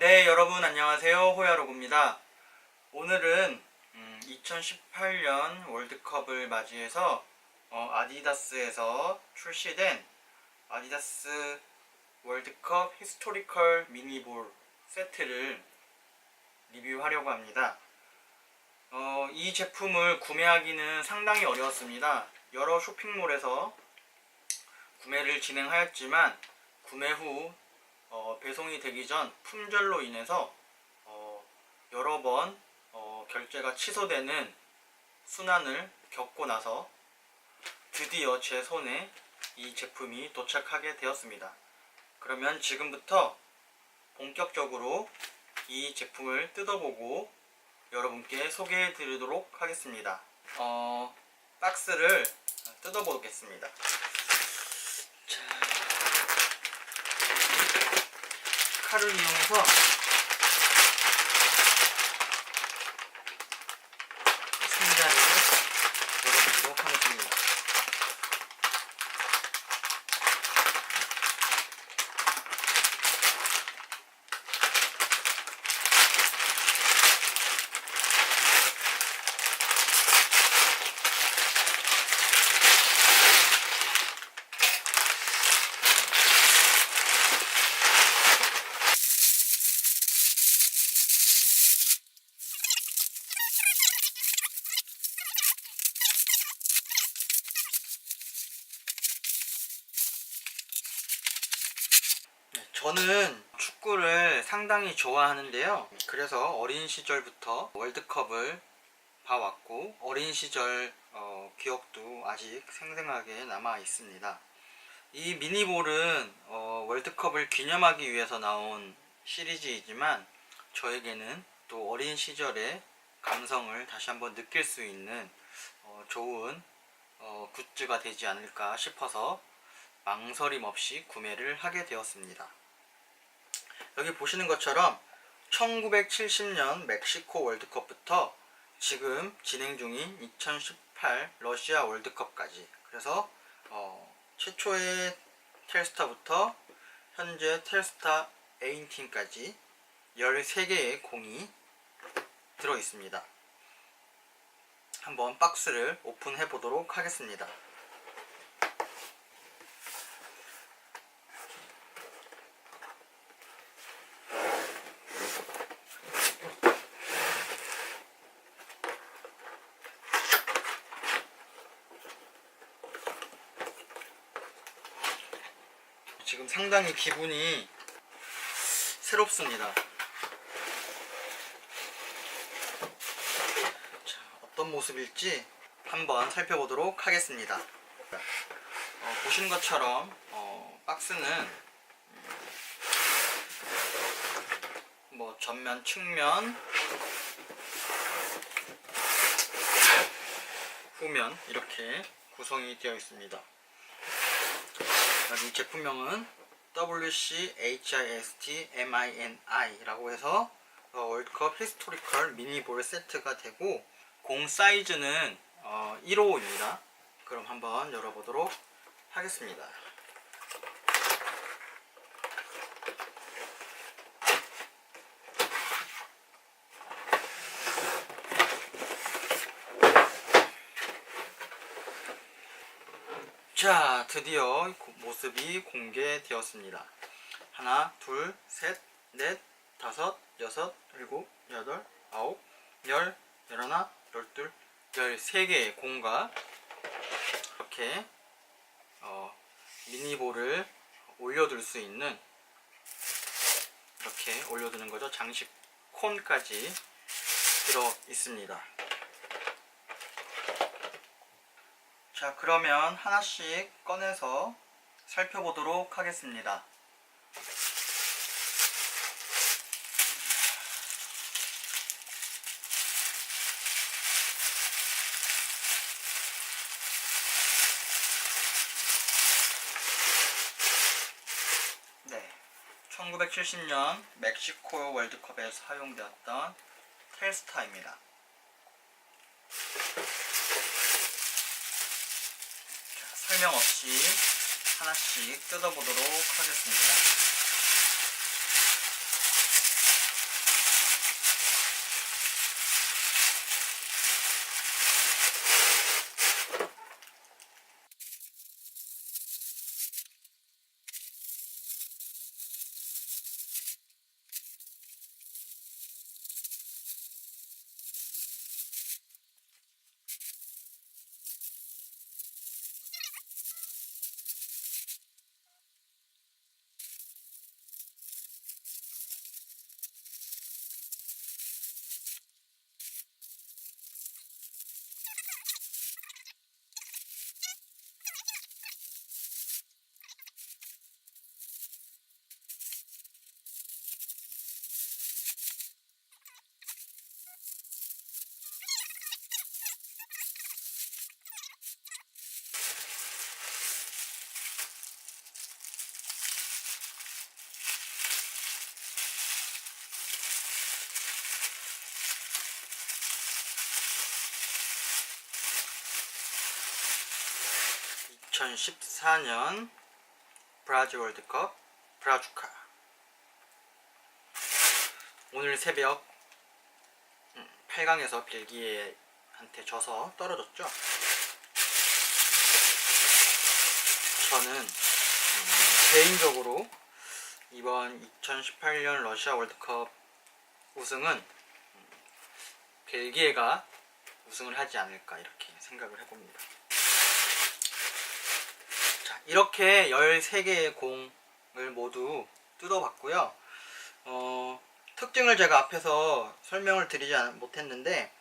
네, 여러분 안녕하세요. 호야로그입니다. 오늘은 2018년 월드컵을 맞이해서 아디다스에서 출시된 아디다스 월드컵 히스토리컬 미니볼 세트를 리뷰하려고 합니다. 이 제품을 구매하기는 상당히 어려웠습니다. 여러 쇼핑몰에서 구매를 진행하였지만 구매 후 배송이 되기 전 품절로 인해서 여러 번 결제가 취소되는 순환을 겪고 나서 드디어 제 손에 이 제품이 도착하게 되었습니다. 그러면 지금부터 본격적으로 이 제품을 뜯어보고 여러분께 소개해 드리도록 하겠습니다. 박스를 뜯어보겠습니다. 자, 칼을 이용해서 상자를 열어보도록 하겠습니다. 저는 축구를 상당히 좋아하는데요. 그래서 어린 시절부터 월드컵을 봐왔고 어린 시절 기억도 아직 생생하게 남아 있습니다. 이 미니볼은 월드컵을 기념하기 위해서 나온 시리즈이지만 저에게는 또 어린 시절의 감성을 다시 한번 느낄 수 있는 좋은 굿즈가 되지 않을까 싶어서 망설임 없이 구매를 하게 되었습니다. 여기 보시는 것처럼 1970년 멕시코 월드컵부터 지금 진행 중인 2018 러시아 월드컵까지, 그래서 최초의 텔스타부터 현재 텔스타 A18까지 13개의 공이 들어 있습니다. 한번 박스를 오픈해 보도록 하겠습니다. 지금 상당히 기분이 새롭습니다. 자, 어떤 모습일지 한번 살펴보도록 하겠습니다. 보시는 것처럼 박스는 전면, 측면, 후면 이렇게 구성이 되어 있습니다. 여기 제품명은 WCHISTMINI 라고 해서 월드컵 히스토리컬 미니볼 세트가 되고, 공 사이즈는 1호입니다. 그럼 한번 열어보도록 하겠습니다. 자, 드디어 모습이 공개되었습니다. 하나, 둘, 셋, 넷, 다섯, 여섯, 일곱, 여덟, 아홉, 열, 열하나, 열둘, 13개의 공과 이렇게 미니볼을 올려둘 수 있는, 이렇게 올려두는 거죠. 장식 콘까지 들어 있습니다. 자, 그러면 하나씩 꺼내서 살펴보도록 하겠습니다. 네, 1970년 멕시코 월드컵에서 사용되었던 텔스타입니다. 설명 없이 하나씩 뜯어보도록 하겠습니다. 2014년 브라질 월드컵 브라주카. 오늘 새벽 8강에서 벨기에한테 져서 떨어졌죠. 저는 개인적으로 이번 2018년 러시아 월드컵 우승은 벨기에가 우승을 하지 않을까 이렇게 생각을 해봅니다. 자, 이렇게 13개의 공을 모두 뜯어봤고요. 특징을 제가 앞에서 설명을 드리지 못했는데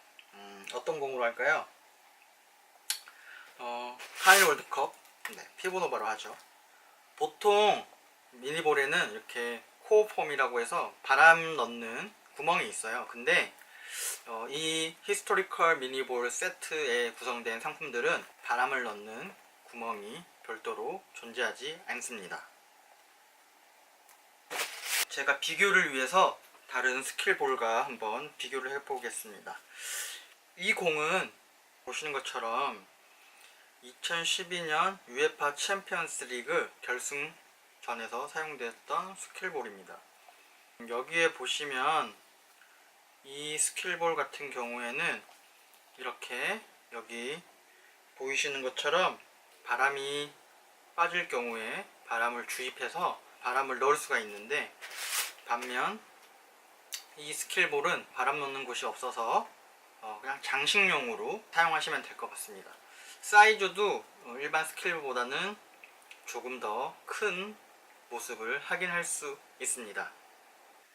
어떤 공으로 할까요? 한일 월드컵 피보노바로 하죠. 보통 미니볼에는 이렇게 코어폼이라고 해서 바람 넣는 구멍이 있어요. 근데 이 히스토리컬 미니볼 세트에 구성된 상품들은 바람을 넣는 구멍이 별도로 존재하지 않습니다. 제가 비교를 위해서 다른 스킬볼과 한번 비교를 해보겠습니다. 이 공은 보시는 것처럼 2012년 UEFA 챔피언스 리그 결승전에서 사용됐던 스킬볼입니다. 여기에 보시면 이 스킬볼 같은 경우에는 이렇게 여기 보이시는 것처럼 바람이 빠질 경우에 바람을 주입해서 바람을 넣을 수가 있는데, 반면 이 스킬볼은 바람 넣는 곳이 없어서 그냥 장식용으로 사용하시면 될 것 같습니다. 사이즈도 일반 스킬볼보다는 조금 더 큰 모습을 확인할 수 있습니다.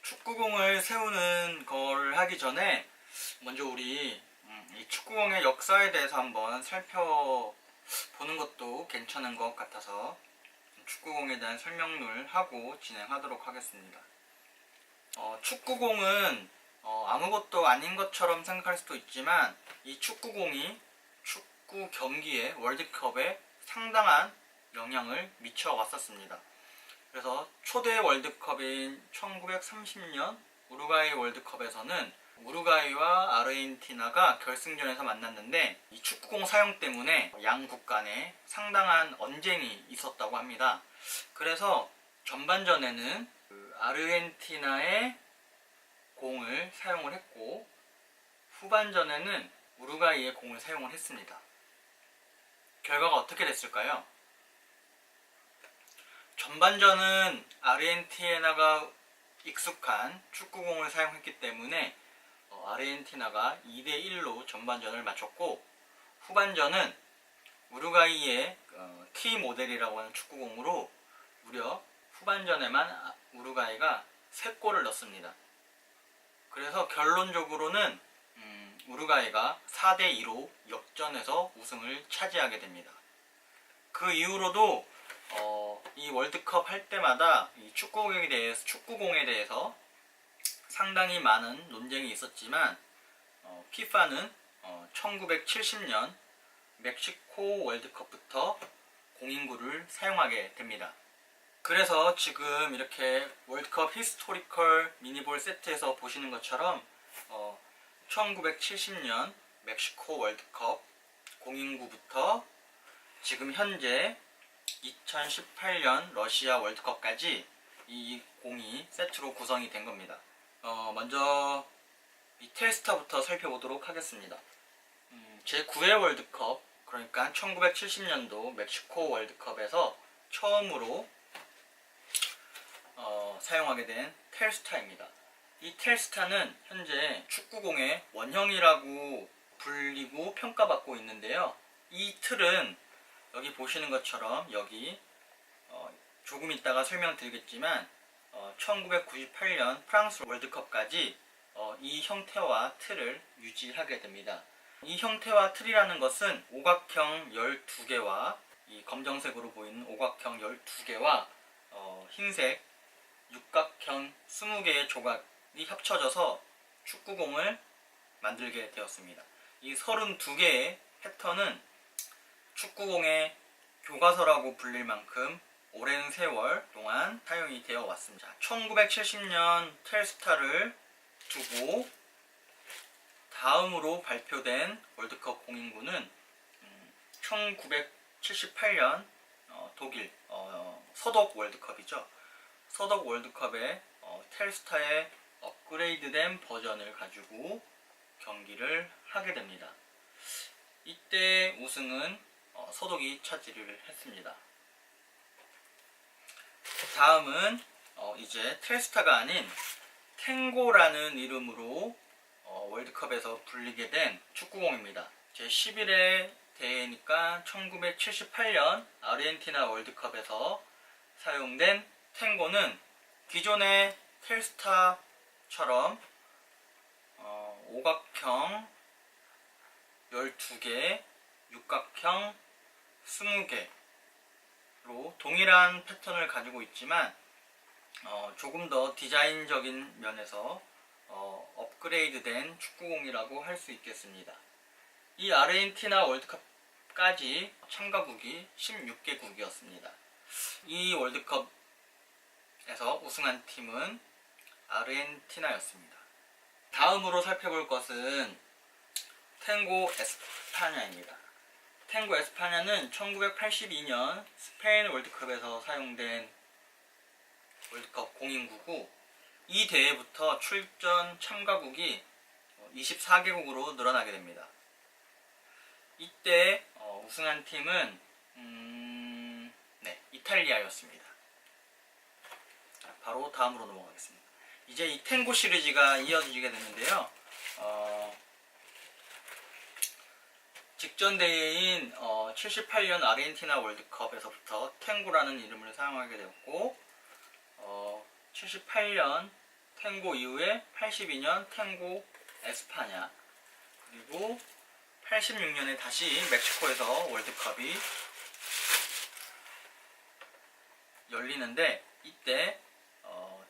축구공을 세우는 걸 하기 전에 먼저 우리 이 축구공의 역사에 대해서 한번 살펴보는 것도 괜찮은 것 같아서 축구공에 대한 설명을 하고 진행하도록 하겠습니다. 축구공은 아무것도 아닌 것처럼 생각할 수도 있지만 이 축구공이 축구 경기에 월드컵에 상당한 영향을 미쳐 왔었습니다. 그래서 초대 월드컵인 1930년 우루과이 월드컵에서는 우루과이와 아르헨티나가 결승전에서 만났는데, 이 축구공 사용 때문에 양국 간에 상당한 언쟁이 있었다고 합니다. 그래서 전반전에는 아르헨티나의 공을 사용을 했고 후반전에는 우루과이의 공을 사용을 했습니다. 결과가 어떻게 됐을까요? 전반전은 아르헨티나가 익숙한 축구공을 사용했기 때문에 아르헨티나가 2대1로 전반전을 마쳤고, 후반전은 우루과이의 T 모델이라고 하는 축구공으로 무려 후반전에만 우루과이가 3골을 넣습니다. 그래서 결론적으로는 우루과이가 4대2로 역전해서 우승을 차지하게 됩니다. 그 이후로도 이 월드컵 할 때마다 이 축구공에 대해서 상당히 많은 논쟁이 있었지만 피파는 1970년 멕시코 월드컵부터 공인구를 사용하게 됩니다. 그래서 지금 이렇게 월드컵 히스토리컬 미니볼 세트에서 보시는 것처럼 1970년 멕시코 월드컵 공인구부터 지금 현재 2018년 러시아 월드컵까지 이 공이 세트로 구성이 된 겁니다. 먼저 이 텔스타부터 살펴보도록 하겠습니다. 제9회 월드컵, 그러니까 1970년도 멕시코 월드컵에서 처음으로 사용하게 된 텔스타입니다. 이 텔스타는 현재 축구공의 원형이라고 불리고 평가받고 있는데요. 이 틀은 여기 보시는 것처럼 여기 조금 이따가 설명드리겠지만 1998년 프랑스 월드컵까지 이 형태와 틀을 유지하게 됩니다. 이 형태와 틀이라는 것은 오각형 12개와 이 검정색으로 보이는 오각형 12개와 흰색 육각형 20개의 조각이 합쳐져서 축구공을 만들게 되었습니다. 이 32개의 패턴은 축구공의 교과서라고 불릴 만큼 오랜 세월 동안 사용이 되어 왔습니다. 1970년 텔스타를 두고 다음으로 발표된 월드컵 공인구는 1978년 독일 서독 월드컵이죠. 서독 월드컵에 텔스타의 업그레이드된 버전을 가지고 경기를 하게 됩니다. 이때 우승은 서독이 차지를 했습니다. 다음은 이제 텔스타가 아닌 탱고라는 이름으로 월드컵에서 불리게 된 축구공입니다. 제 11회 대회니까 1978년 아르헨티나 월드컵에서 사용된 탱고는 기존의 텔스타처럼 오각형 12개, 육각형 20개로 동일한 패턴을 가지고 있지만 조금 더 디자인적인 면에서 업그레이드된 축구공이라고 할 수 있겠습니다. 이 아르헨티나 월드컵까지 참가국이 16개국이었습니다. 이 월드컵에서 우승한 팀은 아르헨티나였습니다. 다음으로 살펴볼 것은 탱고 에스파냐입니다. 탱고 에스파냐는 1982년 스페인 월드컵에서 사용된 월드컵 공인구고, 이 대회부터 출전 참가국이 24개국으로 늘어나게 됩니다. 이때 우승한 팀은 이탈리아였습니다. 바로 다음으로 넘어가겠습니다. 이제 이 탱고 시리즈가 이어지게 되는데요. 직전 대회인 78년 아르헨티나 월드컵에서부터 탱고라는 이름을 사용하게 되었고, 78년 탱고 이후에 82년 탱고 에스파냐, 그리고 86년에 다시 멕시코에서 월드컵이 열리는데, 이때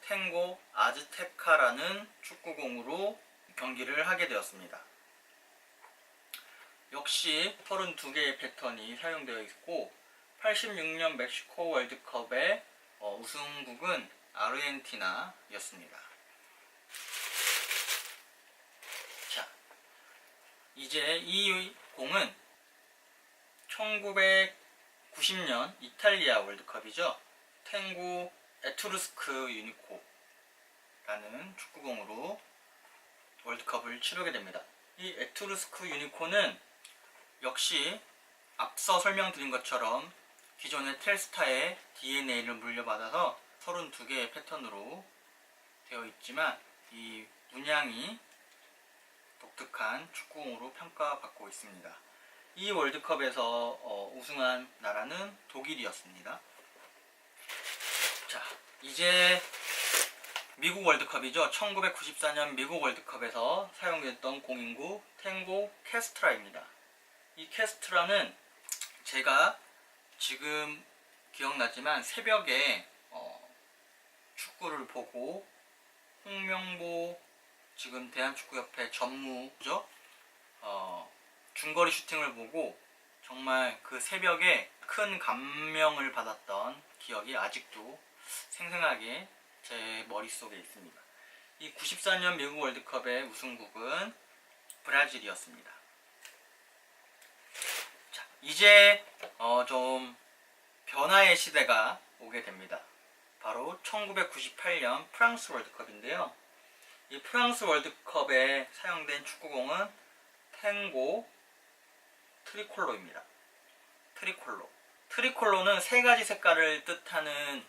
탱고 아즈테카라는 축구공으로 경기를 하게 되었습니다. 역시 32개의 패턴이 사용되어 있고, 86년 멕시코 월드컵의 우승국은 아르헨티나였습니다. 자, 이제 이 공은 1990년 이탈리아 월드컵이죠. 탱고 에투르스크 유니코라는 축구공으로 월드컵을 치르게 됩니다. 이 에투르스크 유니코는 역시 앞서 설명드린 것처럼 기존의 텔스타의 DNA를 물려받아서 32개의 패턴으로 되어 있지만, 이 문양이 독특한 축구공으로 평가받고 있습니다. 이 월드컵에서 우승한 나라는 독일이었습니다. 자, 이제 미국 월드컵이죠. 1994년 미국 월드컵에서 사용됐던 공인구 탱고 캐스트라입니다. 이 캐스트라는 제가 지금 기억나지만 새벽에 축구를 보고, 홍명보 지금 대한축구협회 전무죠, 중거리 슈팅을 보고 정말 그 새벽에 큰 감명을 받았던 기억이 아직도 생생하게 제 머릿속에 있습니다. 이 94년 미국 월드컵의 우승국은 브라질이었습니다. 자, 이제 좀 변화의 시대가 오게 됩니다. 바로 1998년 프랑스 월드컵인데요. 이 프랑스 월드컵에 사용된 축구공은 탱고 트리콜로입니다. 트리콜로는 세 가지 색깔을 뜻하는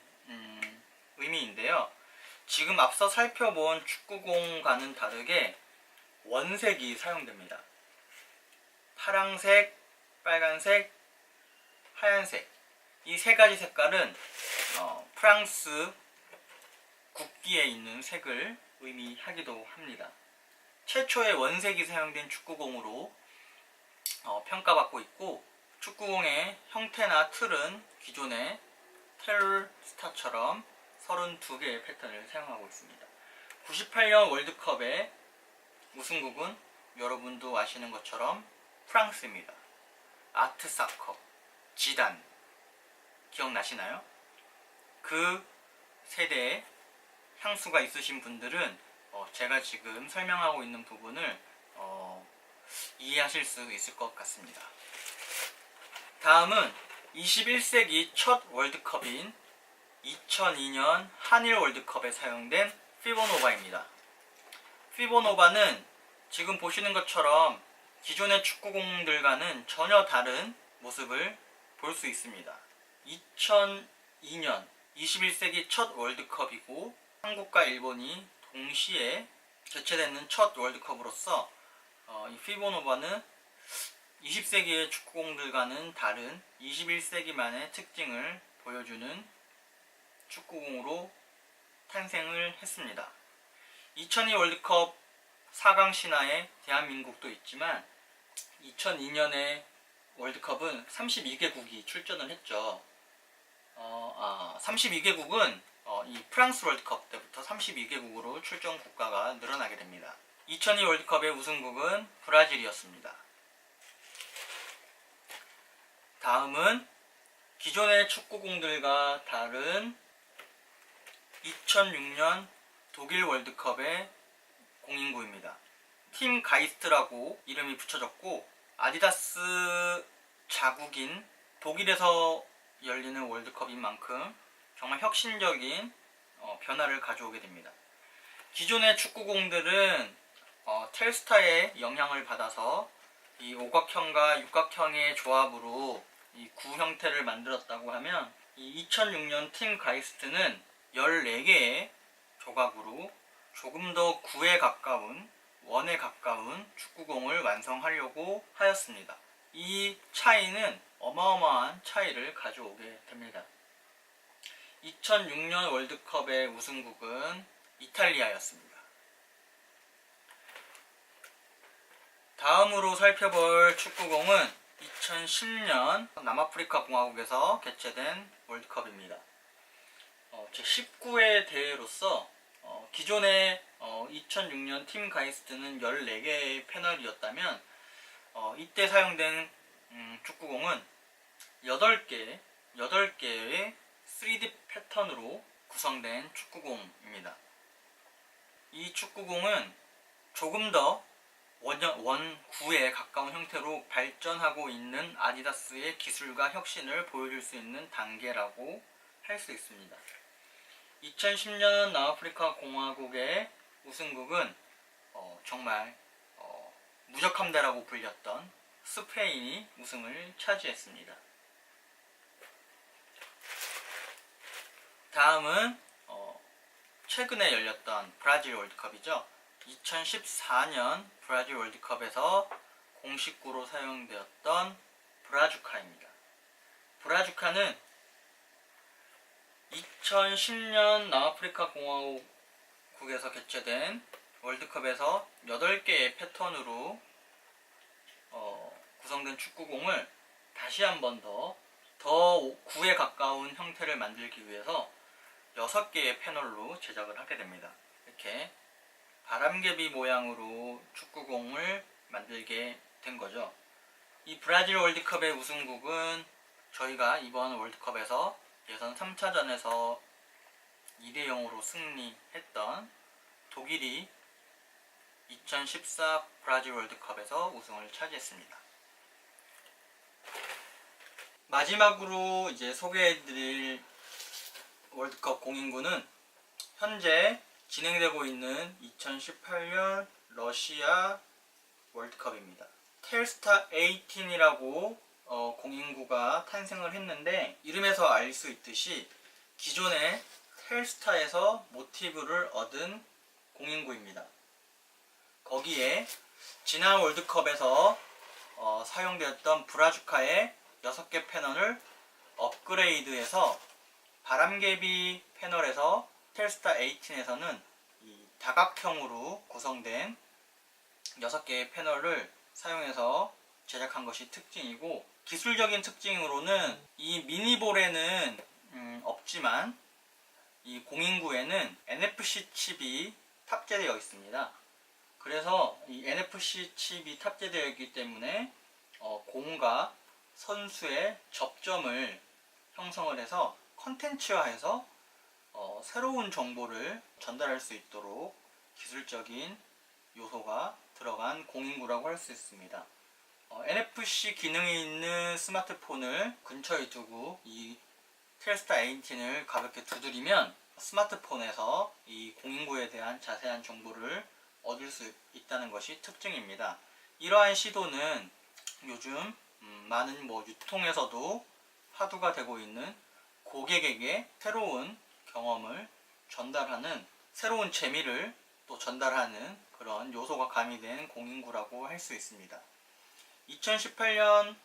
의미인데요. 지금 앞서 살펴본 축구공과는 다르게 원색이 사용됩니다. 파랑색, 빨간색, 하얀색, 이 세 가지 색깔은 프랑스 국기에 있는 색을 의미하기도 합니다. 최초의 원색이 사용된 축구공으로 평가받고 있고, 축구공의 형태나 틀은 기존의 텔스타처럼 32개의 패턴을 사용하고 있습니다. 98년 월드컵의 우승국은 여러분도 아시는 것처럼 프랑스입니다. 아트사커, 지단 기억나시나요? 그 세대의 향수가 있으신 분들은 제가 지금 설명하고 있는 부분을 이해하실 수 있을 것 같습니다. 다음은 21세기 첫 월드컵인 2002년 한일 월드컵에 사용된 피보노바입니다. 피보노바는 지금 보시는 것처럼 기존의 축구공들과는 전혀 다른 모습을 볼 수 있습니다. 2002년 21세기 첫 월드컵이고 한국과 일본이 동시에 개최되는 첫 월드컵으로서 이 피보노바는 20세기의 축구공들과는 다른 21세기만의 특징을 보여주는 축구공으로 탄생을 했습니다. 2002 월드컵 4강 신화에 대한민국도 있지만 2002년에 월드컵은 32개국이 출전을 했죠. 32개국은 이 프랑스 월드컵 때부터 32개국으로 출전 국가가 늘어나게 됩니다. 2002 월드컵의 우승국은 브라질이었습니다. 다음은 기존의 축구공들과 다른 2006년 독일 월드컵의 공인구입니다. 팀 가이스트라고 이름이 붙여졌고 아디다스 자국인 독일에서 열리는 월드컵인 만큼 정말 혁신적인 변화를 가져오게 됩니다. 기존의 축구공들은 텔스타의 영향을 받아서 이 오각형과 육각형의 조합으로 이 구 형태를 만들었다고 하면 이 2006년 팀 가이스트는 14개의 조각으로 조금 더 구에 가까운 원에 가까운 축구공을 완성하려고 하였습니다. 이 차이는 어마어마한 차이를 가져오게 됩니다. 2006년 월드컵의 우승국은 이탈리아였습니다. 다음으로 살펴볼 축구공은 2010년 남아프리카 공화국에서 개최된 월드컵입니다. 제19회 대회로서 기존의 2006년 팀 가이스트는 14개의 패널이었다면 이때 사용된 축구공은 8개의 3D 패턴으로 구성된 축구공입니다. 이 축구공은 조금 더 원구에 가까운 형태로 발전하고 있는 아디다스의 기술과 혁신을 보여줄 수 있는 단계라고 할 수 있습니다. 2010년 남아프리카 공화국의 우승국은 정말 무적함대라고 불렸던 스페인이 우승을 차지했습니다. 다음은 최근에 열렸던 브라질 월드컵이죠. 2014년 브라질 월드컵에서 공식구로 사용되었던 브라주카입니다. 브라주카는 2010년 남아프리카 공화국에서 개최된 월드컵에서 8개의 패턴으로 구성된 축구공을 다시 한 번 더 구에 가까운 형태를 만들기 위해서 6개의 패널로 제작을 하게 됩니다. 이렇게 바람개비 모양으로 축구공을 만들게 된 거죠. 이 브라질 월드컵의 우승국은 저희가 이번 월드컵에서 예선 3차전에서 2대0으로 승리했던 독일이 2014 브라질 월드컵에서 우승을 차지했습니다. 마지막으로 이제 소개해드릴 월드컵 공인구는 현재 진행되고 있는 2018년 러시아 월드컵입니다. 텔스타 18이라고 공인구가 탄생을 했는데 이름에서 알 수 있듯이 기존의 텔스타에서 모티브를 얻은 공인구입니다. 거기에 지난 월드컵에서 사용되었던 브라주카의 6개 패널을 업그레이드해서 바람개비 패널에서 텔스타 18에서는 이 다각형으로 구성된 6개의 패널을 사용해서 제작한 것이 특징이고, 기술적인 특징으로는 이 미니볼에는 없지만 이 공인구에는 NFC 칩이 탑재되어 있습니다. 그래서 이 NFC 칩이 탑재되어 있기 때문에 공과 선수의 접점을 형성을 해서 컨텐츠화해서 새로운 정보를 전달할 수 있도록 기술적인 요소가 들어간 공인구라고 할 수 있습니다. NFC 기능이 있는 스마트폰을 근처에 두고 이 텔스타 18을 가볍게 두드리면 스마트폰에서 이 공인구에 대한 자세한 정보를 얻을 수 있다는 것이 특징입니다. 이러한 시도는 요즘 많은 유통에서도 화두가 되고 있는 고객에게 새로운 경험을 전달하는, 새로운 재미를 또 전달하는 그런 요소가 가미된 공인구라고 할 수 있습니다. 2018년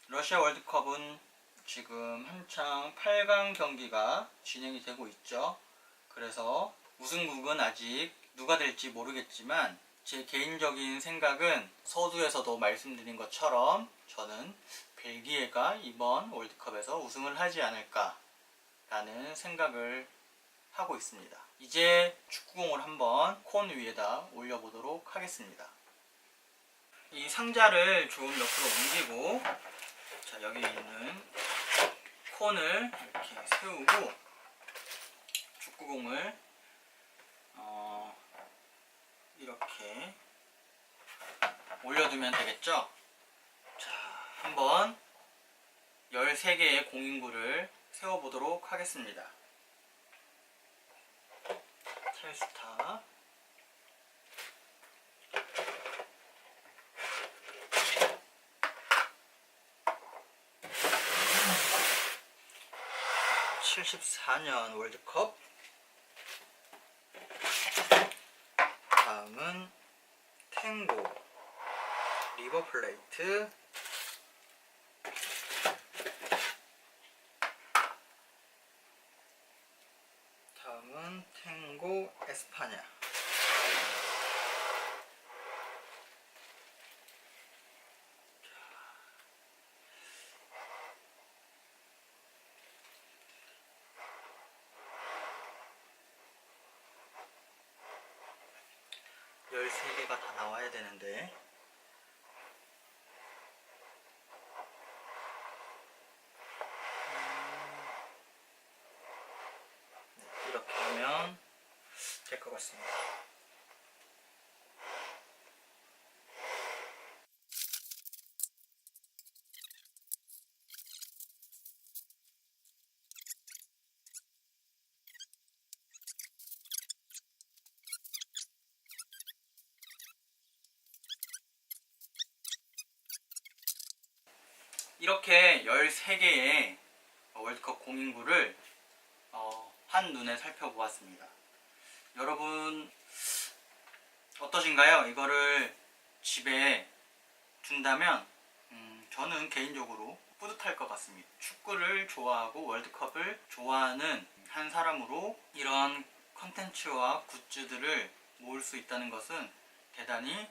러시아 월드컵은 지금 한창 8강 경기가 진행이 되고 있죠. 그래서 우승국은 아직 누가 될지 모르겠지만 제 개인적인 생각은 서두에서도 말씀드린 것처럼 저는 벨기에가 이번 월드컵에서 우승을 하지 않을까 라는 생각을 하고 있습니다. 이제 축구공을 한번 콘 위에다 올려보도록 하겠습니다. 이 상자를 좀 옆으로 옮기고, 자, 여기 있는 콘을 이렇게 세우고 축구공을 이렇게 올려두면 되겠죠? 자, 한번 13개의 공인구를 세워보도록 하겠습니다. 텔스타 (74년) 월드컵, 다음은 탱고 리버플레이트, 다음은 탱고 에스파냐. 13개가 다 나와야 되는데, 이렇게 하면 될 것 같습니다. 이렇게 13개의 월드컵 공인구를 한눈에 살펴보았습니다. 여러분 어떠신가요? 이거를 집에 둔다면 저는 개인적으로 뿌듯할 것 같습니다. 축구를 좋아하고 월드컵을 좋아하는 한 사람으로 이런 컨텐츠와 굿즈들을 모을 수 있다는 것은 대단히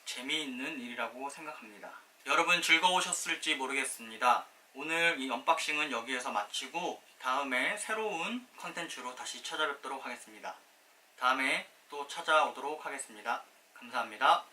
재미있는 일이라고 생각합니다. 여러분 즐거우셨을지 모르겠습니다. 오늘 이 언박싱은 여기에서 마치고 다음에 새로운 컨텐츠로 다시 찾아뵙도록 하겠습니다. 다음에 또 찾아오도록 하겠습니다. 감사합니다.